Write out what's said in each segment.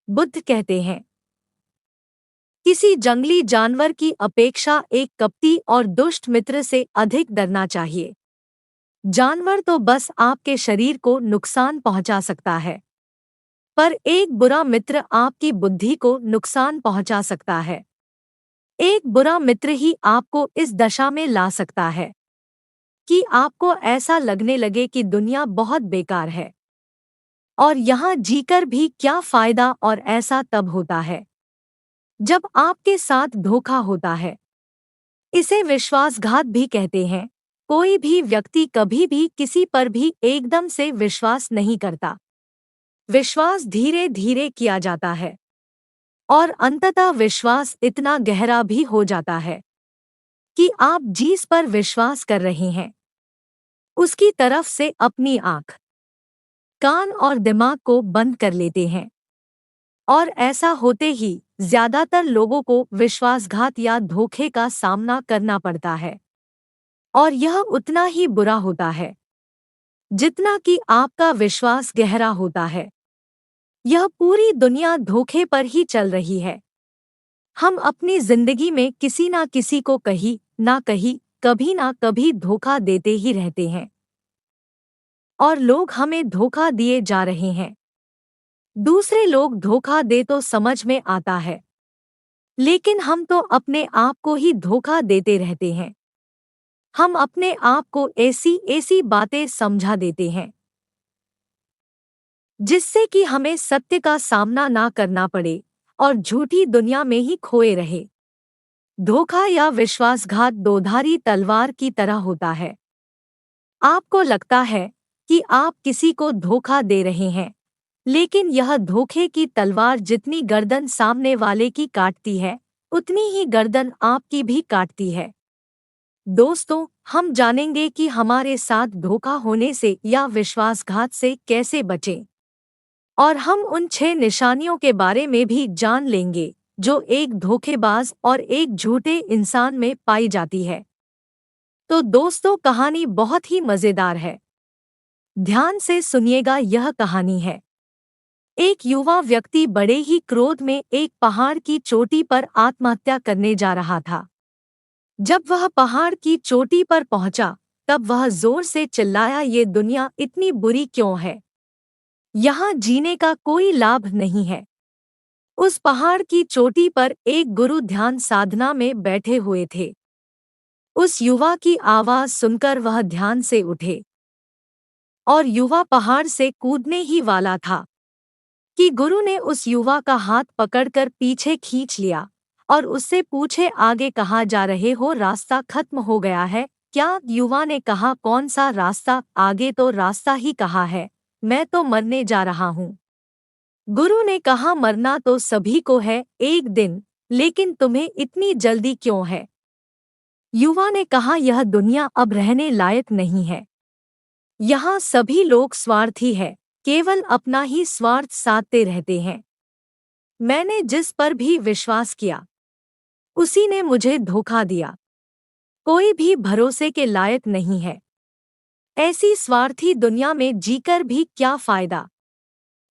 बुद्ध कहते हैं, किसी जंगली जानवर की अपेक्षा एक कपटी और दुष्ट मित्र से अधिक डरना चाहिए। जानवर तो बस आपके शरीर को नुकसान पहुंचा सकता है, पर एक बुरा मित्र आपकी बुद्धि को नुकसान पहुंचा सकता है। एक बुरा मित्र ही आपको इस दशा में ला सकता है कि आपको ऐसा लगने लगे कि दुनिया बहुत बेकार है और यहाँ जीकर भी क्या फायदा। और ऐसा तब होता है जब आपके साथ धोखा होता है। इसे विश्वासघात भी कहते हैं। कोई भी व्यक्ति कभी भी किसी पर भी एकदम से विश्वास नहीं करता। विश्वास धीरे धीरे किया जाता है और अंततः विश्वास इतना गहरा भी हो जाता है कि आप जिस पर विश्वास कर रहे हैं उसकी तरफ से अपनी आंख, कान और दिमाग को बंद कर लेते हैं। और ऐसा होते ही ज्यादातर लोगों को विश्वासघात या धोखे का सामना करना पड़ता है, और यह उतना ही बुरा होता है जितना कि आपका विश्वास गहरा होता है। यह पूरी दुनिया धोखे पर ही चल रही है। हम अपनी जिंदगी में किसी ना किसी को कहीं ना कहीं, कभी ना कभी धोखा देते ही रहते हैं, और लोग हमें धोखा दिए जा रहे हैं। दूसरे लोग धोखा दे तो समझ में आता है, लेकिन हम तो अपने आप को ही धोखा देते रहते हैं। हम अपने आप को ऐसी ऐसी बातें समझा देते हैं जिससे कि हमें सत्य का सामना ना करना पड़े और झूठी दुनिया में ही खोए रहे। धोखा या विश्वासघात दोधारी तलवार की तरह होता है। आपको लगता है कि आप किसी को धोखा दे रहे हैं, लेकिन यह धोखे की तलवार जितनी गर्दन सामने वाले की काटती है, उतनी ही गर्दन आपकी भी काटती है। दोस्तों, हम जानेंगे कि हमारे साथ धोखा होने से या विश्वासघात से कैसे बचें, और हम उन 6 निशानियों के बारे में भी जान लेंगे जो एक धोखेबाज और एक झूठे इंसान में पाई जाती है। तो दोस्तों, कहानी बहुत ही मजेदार है। ध्यान से सुनिएगा। यह कहानी है, एक युवा व्यक्ति बड़े ही क्रोध में एक पहाड़ की चोटी पर आत्महत्या करने जा रहा था। जब वह पहाड़ की चोटी पर पहुंचा, तब वह जोर से चिल्लाया, ये दुनिया इतनी बुरी क्यों है? यहाँ जीने का कोई लाभ नहीं है। उस पहाड़ की चोटी पर एक गुरु ध्यान साधना में बैठे हुए थे। उस युवा की आवाज सुनकर वह ध्यान से उठे, और युवा पहाड़ से कूदने ही वाला था कि गुरु ने उस युवा का हाथ पकड़कर पीछे खींच लिया और उससे पूछे, आगे कहाँ जा रहे हो? रास्ता खत्म हो गया है क्या? युवा ने कहा, कौन सा रास्ता? आगे तो रास्ता ही कहा है, मैं तो मरने जा रहा हूँ। गुरु ने कहा, मरना तो सभी को है एक दिन, लेकिन तुम्हें इतनी जल्दी क्यों है? युवा ने कहा, यह दुनिया अब रहने लायक नहीं है। यहाँ सभी लोग स्वार्थी है, केवल अपना ही स्वार्थ साधते रहते हैं। मैंने जिस पर भी विश्वास किया उसी ने मुझे धोखा दिया। कोई भी भरोसे के लायक नहीं है। ऐसी स्वार्थी दुनिया में जीकर भी क्या फायदा?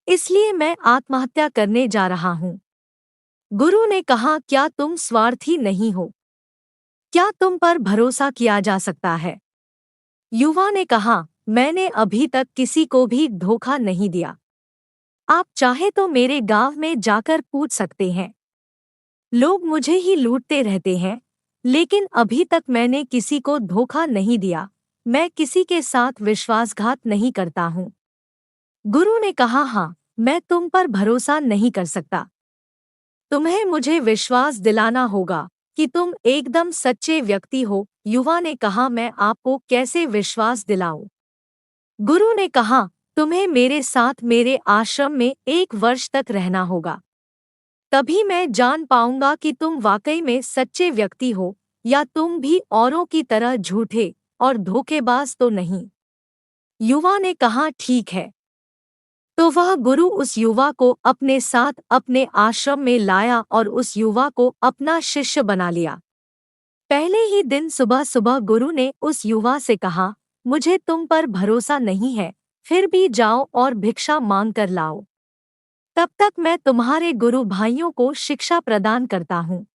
इसलिए मैं आत्महत्या करने जा रहा हूँ। गुरु ने कहा, क्या तुम स्वार्थी नहीं हो? क्या तुम पर भरोसा किया जा सकता है? युवा ने कहा, मैंने अभी तक किसी को भी धोखा नहीं दिया। आप चाहे तो मेरे गांव में जाकर पूछ सकते हैं। लोग मुझे ही लूटते रहते हैं, लेकिन अभी तक मैंने किसी को धोखा नहीं दिया। मैं किसी के साथ विश्वासघात नहीं करता हूँ। गुरु ने कहा, हाँ, मैं तुम पर भरोसा नहीं कर सकता। तुम्हें मुझे विश्वास दिलाना होगा कि तुम एकदम सच्चे व्यक्ति हो। युवा ने कहा, मैं आपको कैसे विश्वास दिलाऊं? गुरु ने कहा, तुम्हें मेरे साथ मेरे आश्रम में 1 वर्ष तक रहना होगा। तभी मैं जान पाऊंगा कि तुम वाकई में सच्चे व्यक्ति हो या तुम भी औरों की तरह झूठे और धोखेबाज तो नहीं। युवा ने कहा, ठीक है। तो वह गुरु उस युवा को अपने साथ अपने आश्रम में लाया और उस युवा को अपना शिष्य बना लिया। पहले ही दिन सुबह सुबह गुरु ने उस युवा से कहा, मुझे तुम पर भरोसा नहीं है, फिर भी जाओ और भिक्षा मांग कर लाओ। तब तक मैं तुम्हारे गुरु भाइयों को शिक्षा प्रदान करता हूँ।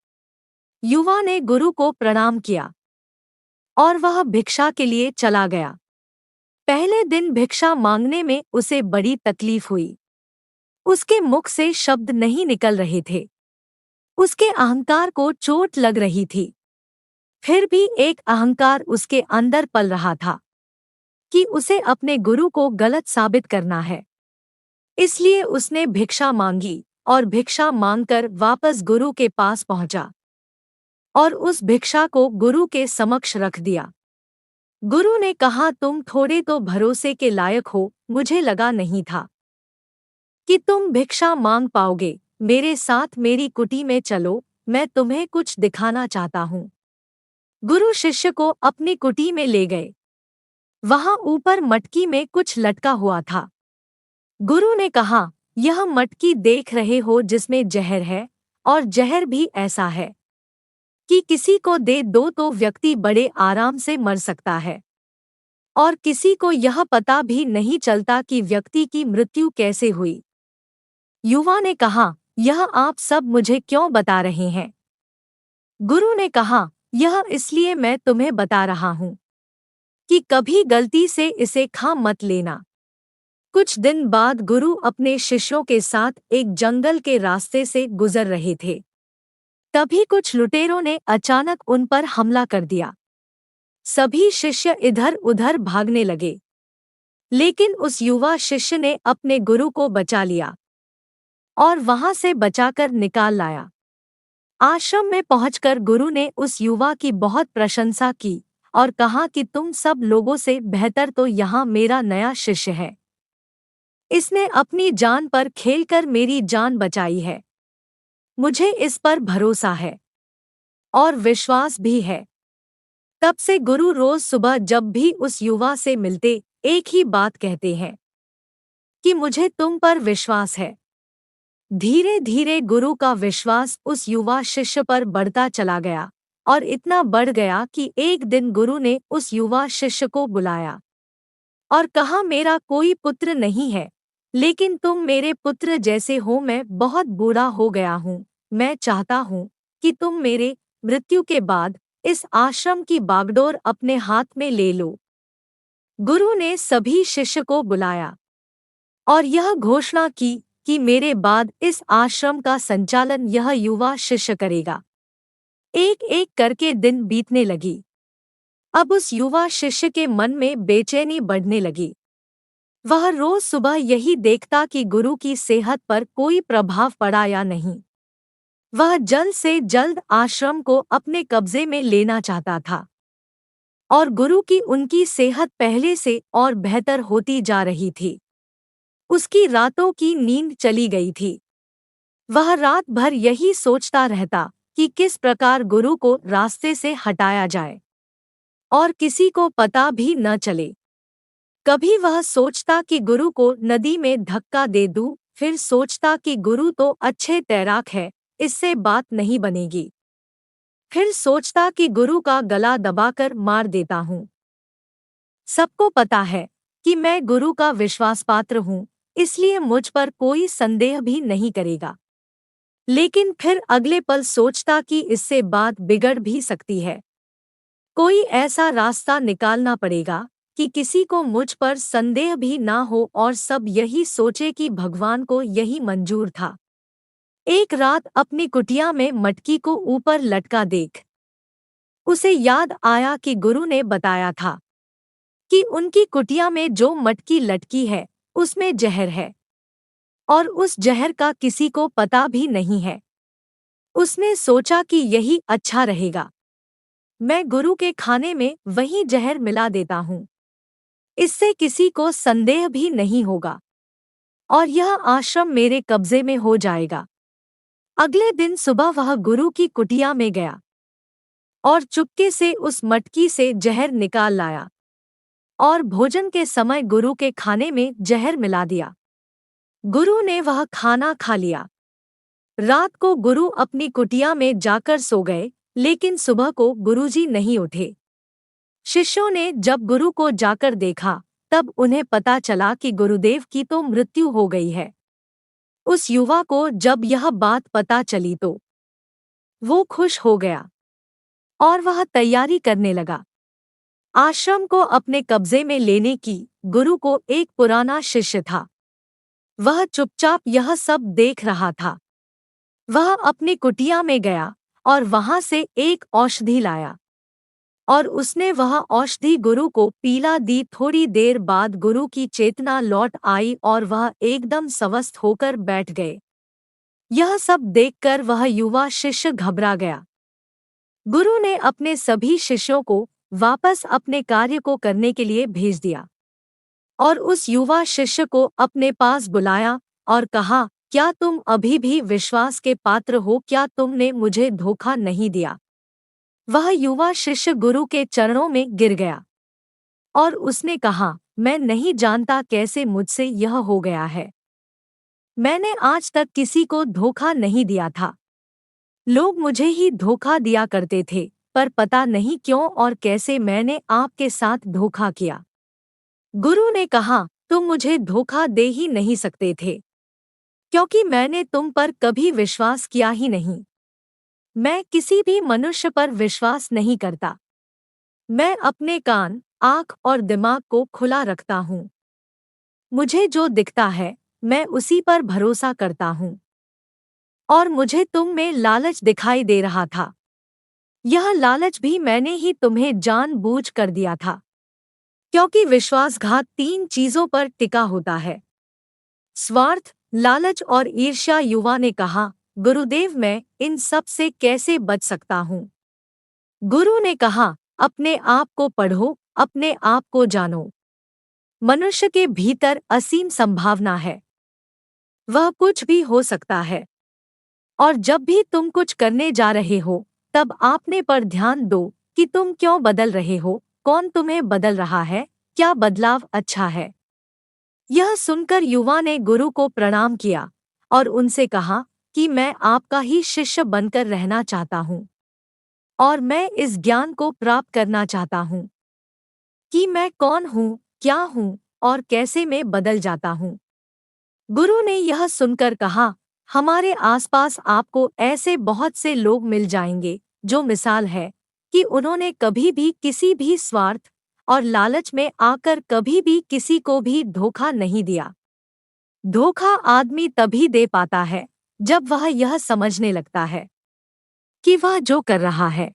युवा ने गुरु को प्रणाम किया और वह भिक्षा के लिए चला गया। पहले दिन भिक्षा मांगने में उसे बड़ी तकलीफ हुई। उसके मुख से शब्द नहीं निकल रहे थे। उसके अहंकार को चोट लग रही थी। फिर भी एक अहंकार उसके अंदर पल रहा था कि उसे अपने गुरु को गलत साबित करना है। इसलिए उसने भिक्षा मांगी और भिक्षा मांगकर वापस गुरु के पास पहुंचा और उस भिक्षा को गुरु के समक्ष रख दिया। गुरु ने कहा, तुम थोड़े तो भरोसे के लायक हो। मुझे लगा नहीं था कि तुम भिक्षा मांग पाओगे। मेरे साथ मेरी कुटी में चलो, मैं तुम्हें कुछ दिखाना चाहता हूँ। गुरु शिष्य को अपनी कुटी में ले गए। वहां ऊपर मटकी में कुछ लटका हुआ था। गुरु ने कहा, यह मटकी देख रहे हो जिसमें जहर है, और जहर भी ऐसा है कि किसी को दे दो तो व्यक्ति बड़े आराम से मर सकता है, और किसी को यह पता भी नहीं चलता कि व्यक्ति की मृत्यु कैसे हुई। युवा ने कहा, यह आप सब मुझे क्यों बता रहे हैं? गुरु ने कहा, यह इसलिए मैं तुम्हें बता रहा हूँ कि कभी गलती से इसे खा मत लेना। कुछ दिन बाद गुरु अपने शिष्यों के साथ एक जंगल के रास्ते से गुजर रहे थे। तभी कुछ लुटेरों ने अचानक उन पर हमला कर दिया। सभी शिष्य इधर उधर भागने लगे, लेकिन उस युवा शिष्य ने अपने गुरु को बचा लिया और वहां से बचाकर निकाल लाया। आश्रम में पहुंचकर गुरु ने उस युवा की बहुत प्रशंसा की और कहा कि तुम सब लोगों से बेहतर तो यहाँ मेरा नया शिष्य है। इसने अपनी जान पर खेलकर मेरी जान बचाई है। मुझे इस पर भरोसा है और विश्वास भी है। तब से गुरु रोज सुबह जब भी उस युवा से मिलते एक ही बात कहते हैं कि मुझे तुम पर विश्वास है। धीरे धीरे गुरु का विश्वास उस युवा शिष्य पर बढ़ता चला गया और इतना बढ़ गया कि एक दिन गुरु ने उस युवा शिष्य को बुलाया और कहा, मेरा कोई पुत्र नहीं है, लेकिन तुम मेरे पुत्र जैसे हो। मैं बहुत बूढ़ा हो गया हूँ। मैं चाहता हूँ कि तुम मेरे मृत्यु के बाद इस आश्रम की बागडोर अपने हाथ में ले लो। गुरु ने सभी शिष्य को बुलाया और यह घोषणा की कि मेरे बाद इस आश्रम का संचालन यह युवा शिष्य करेगा। एक एक करके दिन बीतने लगी। अब उस युवा शिष्य के मन में बेचैनी बढ़ने लगी। वह रोज सुबह यही देखता कि गुरु की सेहत पर कोई प्रभाव पड़ा या नहीं। वह जल्द से जल्द आश्रम को अपने कब्जे में लेना चाहता था और गुरु की उनकी सेहत पहले से और बेहतर होती जा रही थी। उसकी रातों की नींद चली गई थी। वह रात भर यही सोचता रहता कि किस प्रकार गुरु को रास्ते से हटाया जाए और किसी को पता भी न चले। कभी वह सोचता कि गुरु को नदी में धक्का दे दूं, फिर सोचता कि गुरु तो अच्छे तैराक है, इससे बात नहीं बनेगी। फिर सोचता कि गुरु का गला दबाकर मार देता हूँ। सबको पता है कि मैं गुरु का विश्वासपात्र हूँ, इसलिए मुझ पर कोई संदेह भी नहीं करेगा। लेकिन फिर अगले पल सोचता कि इससे बात बिगड़ भी सकती है। कोई ऐसा रास्ता निकालना पड़ेगा कि किसी को मुझ पर संदेह भी ना हो और सब यही सोचे कि भगवान को यही मंजूर था। एक रात अपनी कुटिया में मटकी को ऊपर लटका देख उसे याद आया कि गुरु ने बताया था कि उनकी कुटिया में जो मटकी लटकी है उसमें जहर है और उस जहर का किसी को पता भी नहीं है। उसने सोचा कि यही अच्छा रहेगा, मैं गुरु के खाने में वही जहर मिला देता हूँ। इससे किसी को संदेह भी नहीं होगा और यह आश्रम मेरे कब्जे में हो जाएगा। अगले दिन सुबह वह गुरु की कुटिया में गया और चुपके से उस मटकी से जहर निकाल लाया और भोजन के समय गुरु के खाने में जहर मिला दिया। गुरु ने वह खाना खा लिया। रात को गुरु अपनी कुटिया में जाकर सो गए, लेकिन सुबह को गुरुजी नहीं उठे। शिष्यों ने जब गुरु को जाकर देखा, तब उन्हें पता चला कि गुरुदेव की तो मृत्यु हो गई है। उस युवा को जब यह बात पता चली तो वो खुश हो गया और वह तैयारी करने लगा आश्रम को अपने कब्जे में लेने की। गुरु को एक पुराना शिष्य था। वह चुपचाप यह सब देख रहा था। वह अपनी कुटिया में गया और वहां से एक औषधि लाया और उसने वह औषधि गुरु को पीला दी। थोड़ी देर बाद गुरु की चेतना लौट आई और वह एकदम स्वस्थ होकर बैठ गए। यह सब देखकर वह युवा शिष्य घबरा गया। गुरु ने अपने सभी शिष्यों को वापस अपने कार्य को करने के लिए भेज दिया और उस युवा शिष्य को अपने पास बुलाया और कहा, क्या तुम अभी भी विश्वास के पात्र हो? क्या तुमने मुझे धोखा नहीं दिया? वह युवा शिष्य गुरु के चरणों में गिर गया और उसने कहा, मैं नहीं जानता कैसे मुझसे यह हो गया है। मैंने आज तक किसी को धोखा नहीं दिया था। लोग मुझे ही धोखा दिया करते थे, पर पता नहीं क्यों और कैसे मैंने आपके साथ धोखा किया। गुरु ने कहा, तुम मुझे धोखा दे ही नहीं सकते थे, क्योंकि मैंने तुम पर कभी विश्वास किया ही नहीं। मैं किसी भी मनुष्य पर विश्वास नहीं करता। मैं अपने कान, आँख और दिमाग को खुला रखता हूँ। मुझे जो दिखता है, मैं उसी पर भरोसा करता हूँ। और मुझे तुम में लालच दिखाई दे रहा था। यह लालच भी मैंने ही तुम्हें जानबूझ कर दिया था, क्योंकि विश्वासघात 3 चीजों पर टिका होता है: स्वार्थ, लालच और ईर्ष्या। युवा ने कहा, गुरुदेव, मैं इन सब से कैसे बच सकता हूँ? गुरु ने कहा, अपने आप को पढ़ो, अपने आप को जानो। मनुष्य के भीतर असीम संभावना है। वह कुछ भी हो सकता है। और जब भी तुम कुछ करने जा रहे हो, तब आपने पर ध्यान दो कि तुम क्यों बदल रहे हो, कौन तुम्हें बदल रहा है, क्या बदलाव अच्छा है। यह सुनकर युवा ने गुरु को प्रणाम किया और उनसे कहा कि मैं आपका ही शिष्य बनकर रहना चाहता हूँ और मैं इस ज्ञान को प्राप्त करना चाहता हूँ कि मैं कौन हूँ, क्या हूँ और कैसे मैं बदल जाता हूँ। गुरु ने यह सुनकर कहा, हमारे आसपास आपको ऐसे बहुत से लोग मिल जाएंगे जो मिसाल है कि उन्होंने कभी भी किसी भी स्वार्थ और लालच में आकर कभी भी किसी को भी धोखा नहीं दिया। धोखा आदमी तभी दे पाता है जब वह यह समझने लगता है कि वह जो कर रहा है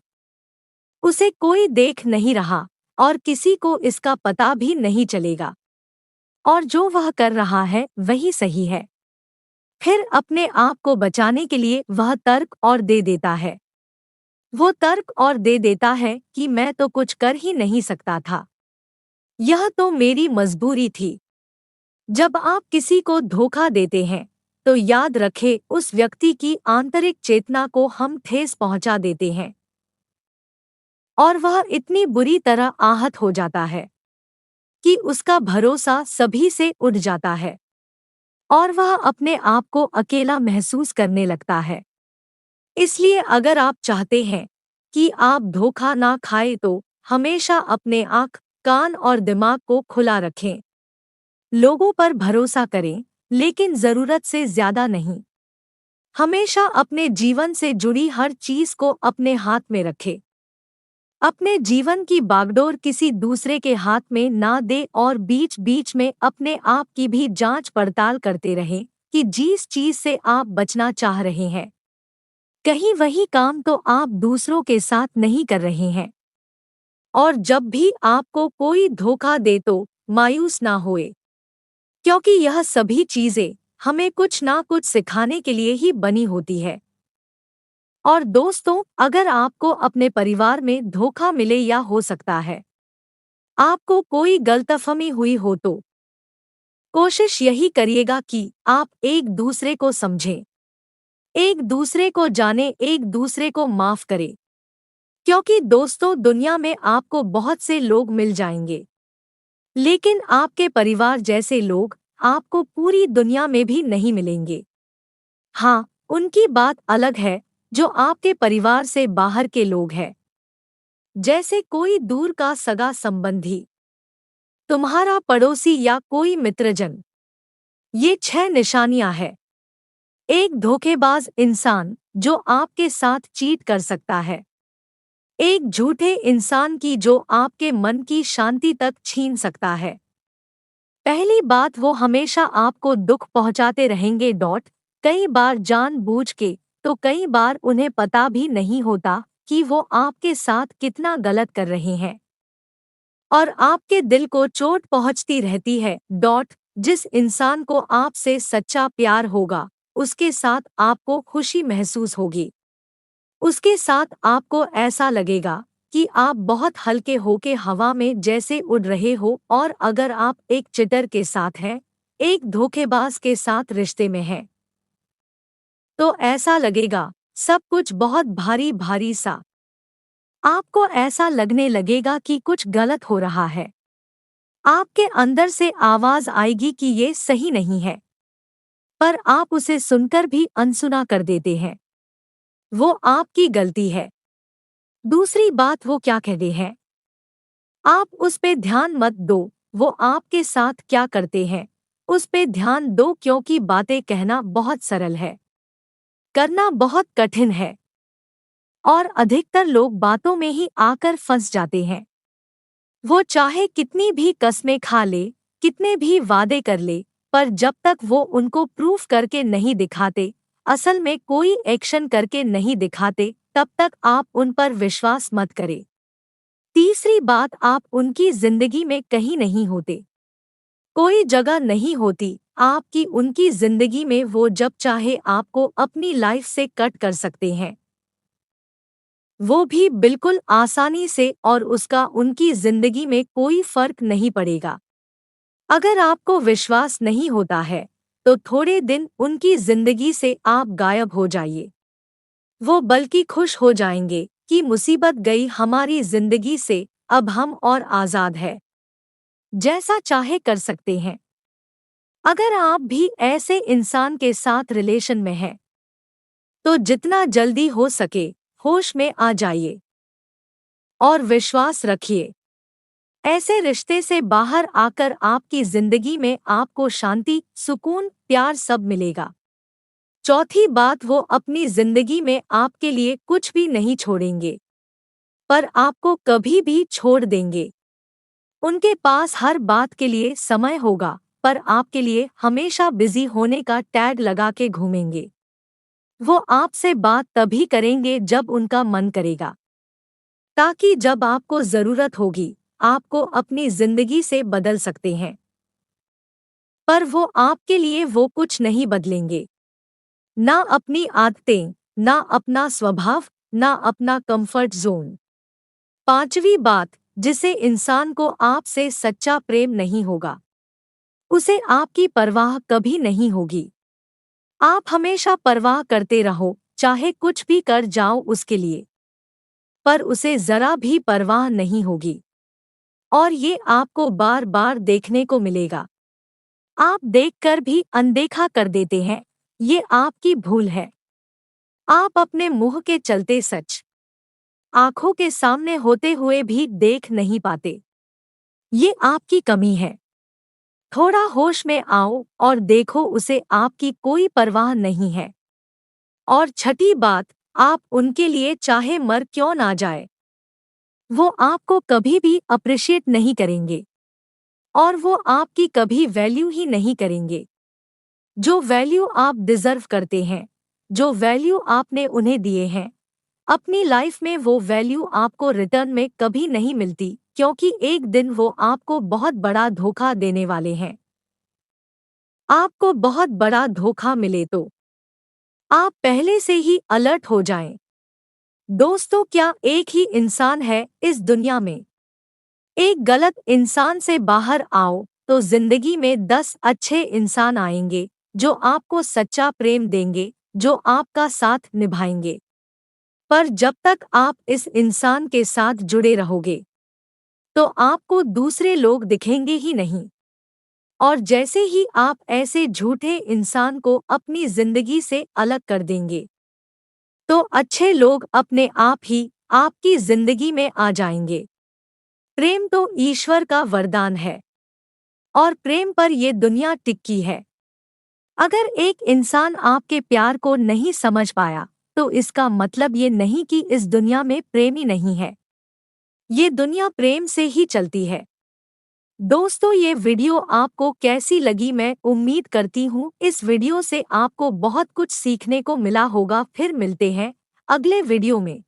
उसे कोई देख नहीं रहा और किसी को इसका पता भी नहीं चलेगा और जो वह कर रहा है वही सही है। फिर अपने आप को बचाने के लिए वह तर्क और दे देता है। वो तर्क और दे देता है कि मैं तो कुछ कर ही नहीं सकता था, यह तो मेरी मजबूरी थी। जब आप किसी को धोखा देते हैं तो याद रखें, उस व्यक्ति की आंतरिक चेतना को हम ठेस पहुंचा देते हैं और वह इतनी बुरी तरह आहत हो जाता है कि उसका भरोसा सभी से उठ जाता है और वह अपने आप को अकेला महसूस करने लगता है। इसलिए अगर आप चाहते हैं कि आप धोखा ना खाएं तो हमेशा अपने आँख, कान और दिमाग को खुला रखें। लोगों पर भरोसा करें, लेकिन जरूरत से ज्यादा नहीं। हमेशा अपने जीवन से जुड़ी हर चीज को अपने हाथ में रखें। अपने जीवन की बागडोर किसी दूसरे के हाथ में ना दे और बीच बीच में अपने आप की भी जांच पड़ताल करते रहें कि जिस चीज से आप बचना चाह रहे हैं, कहीं वही काम तो आप दूसरों के साथ नहीं कर रहे हैं। और जब भी आपको कोई धोखा दे तो मायूस ना होए, क्योंकि यह सभी चीजें हमें कुछ ना कुछ सिखाने के लिए ही बनी होती है। और दोस्तों, अगर आपको अपने परिवार में धोखा मिले या हो सकता है आपको कोई गलतफहमी हुई हो तो कोशिश यही करिएगा कि आप एक दूसरे को समझें, एक दूसरे को जाने, एक दूसरे को माफ करें। क्योंकि दोस्तों, दुनिया में आपको बहुत से लोग मिल जाएंगे, लेकिन आपके परिवार जैसे लोग आपको पूरी दुनिया में भी नहीं मिलेंगे। हाँ, उनकी बात अलग है जो आपके परिवार से बाहर के लोग हैं, जैसे कोई दूर का सगा संबंधी, तुम्हारा पड़ोसी या कोई मित्रजन। ये 6 निशानियां हैं एक धोखेबाज इंसान जो आपके साथ चीट कर सकता है। एक झूठे इंसान की जो आपके मन की शांति तक छीन सकता है। पहली बात, वो हमेशा आपको दुख पहुंचाते रहेंगे। कई बार जानबूझ के, तो कई बार उन्हें पता भी नहीं होता कि वो आपके साथ कितना गलत कर रहे हैं। और आपके दिल को चोट पहुंचती रहती है। जिस इंसान को आपसे सच्चा प्यार होगा, उसके साथ आपको खुशी महसूस होगी। उसके साथ आपको ऐसा लगेगा कि आप बहुत हल्के होके हवा में जैसे उड़ रहे हो। और अगर आप एक चिटर के साथ हैं, एक धोखेबाज के साथ रिश्ते में हैं, तो ऐसा लगेगा सब कुछ बहुत भारी भारी सा। आपको ऐसा लगने लगेगा कि कुछ गलत हो रहा है। आपके अंदर से आवाज आएगी कि ये सही नहीं है, पर आप उसे सुनकर भी अनसुना कर देते हैं। वो आपकी गलती है। दूसरी बात, वो क्या कहते हैं, आप उस पे ध्यान मत दो। वो आपके साथ क्या करते हैं, उस पे ध्यान दो, क्योंकि बातें कहना बहुत सरल है, करना बहुत कठिन है। और अधिकतर लोग बातों में ही आकर फंस जाते हैं। वो चाहे कितनी भी कस्में खा ले, कितने भी वादे कर ले, पर जब तक वो उनको प्रूफ करके नहीं दिखाते, असल में कोई एक्शन करके नहीं दिखाते, तब तक आप उन पर विश्वास मत करें। तीसरी बात, आप उनकी जिंदगी में कहीं नहीं होते, कोई जगह नहीं होती आपकी उनकी जिंदगी में। वो जब चाहे आपको अपनी लाइफ से कट कर सकते हैं, वो भी बिल्कुल आसानी से, और उसका उनकी जिंदगी में कोई फर्क नहीं पड़ेगा। अगर आपको विश्वास नहीं होता है, तो थोड़े दिन उनकी जिंदगी से आप गायब हो जाइए। वो बल्कि खुश हो जाएंगे कि मुसीबत गई हमारी जिंदगी से, अब हम और आजाद है, जैसा चाहे कर सकते हैं। अगर आप भी ऐसे इंसान के साथ रिलेशन में हैं, तो जितना जल्दी हो सके होश में आ जाइए और विश्वास रखिए। ऐसे रिश्ते से बाहर आकर आपकी जिंदगी में आपको शांति, सुकून, प्यार सब मिलेगा। चौथी बात, वो अपनी जिंदगी में आपके लिए कुछ भी नहीं छोड़ेंगे, पर आपको कभी भी छोड़ देंगे। उनके पास हर बात के लिए समय होगा, पर आपके लिए हमेशा बिजी होने का टैग लगा के घूमेंगे। वो आपसे बात तभी करेंगे जब उनका मन करेगा, ताकि जब आपको जरूरत होगी, आपको अपनी जिंदगी से बदल सकते हैं। पर वो आपके लिए वो कुछ नहीं बदलेंगे, ना अपनी आदतें, ना अपना स्वभाव, ना अपना कंफर्ट जोन। पांचवी बात, जिसे इंसान को आपसे सच्चा प्रेम नहीं होगा, उसे आपकी परवाह कभी नहीं होगी। आप हमेशा परवाह करते रहो, चाहे कुछ भी कर जाओ उसके लिए, पर उसे जरा भी परवाह नहीं होगी। और ये आपको बार बार देखने को मिलेगा। आप देखकर भी अनदेखा कर देते हैं, ये आपकी भूल है। आप अपने मुंह के चलते सच आंखों के सामने होते हुए भी देख नहीं पाते, ये आपकी कमी है। थोड़ा होश में आओ और देखो, उसे आपकी कोई परवाह नहीं है। और छठी बात, आप उनके लिए चाहे मर क्यों ना जाए, वो आपको कभी भी अप्रिशिएट नहीं करेंगे, और वो आपकी कभी वैल्यू ही नहीं करेंगे। जो वैल्यू आप डिजर्व करते हैं, जो वैल्यू आपने उन्हें दिए हैं अपनी लाइफ में, वो वैल्यू आपको रिटर्न में कभी नहीं मिलती, क्योंकि एक दिन वो आपको बहुत बड़ा धोखा देने वाले हैं। आपको बहुत बड़ा धोखा मिले तो आप पहले से ही अलर्ट हो जाएं। दोस्तों, क्या एक ही इंसान है इस दुनिया में? एक गलत इंसान से बाहर आओ तो जिंदगी में 10 अच्छे इंसान आएंगे, जो आपको सच्चा प्रेम देंगे, जो आपका साथ निभाएंगे। पर जब तक आप इस इंसान के साथ जुड़े रहोगे, तो आपको दूसरे लोग दिखेंगे ही नहीं। और जैसे ही आप ऐसे झूठे इंसान को अपनी जिंदगी से अलग कर देंगे, तो अच्छे लोग अपने आप ही आपकी जिंदगी में आ जाएंगे। प्रेम तो ईश्वर का वरदान है, और प्रेम पर ये दुनिया टिकी है। अगर एक इंसान आपके प्यार को नहीं समझ पाया, तो इसका मतलब ये नहीं कि इस दुनिया में प्रेमी नहीं है। ये दुनिया प्रेम से ही चलती है। दोस्तों, ये वीडियो आपको कैसी लगी? मैं उम्मीद करती हूँ इस वीडियो से आपको बहुत कुछ सीखने को मिला होगा। फिर मिलते हैं अगले वीडियो में।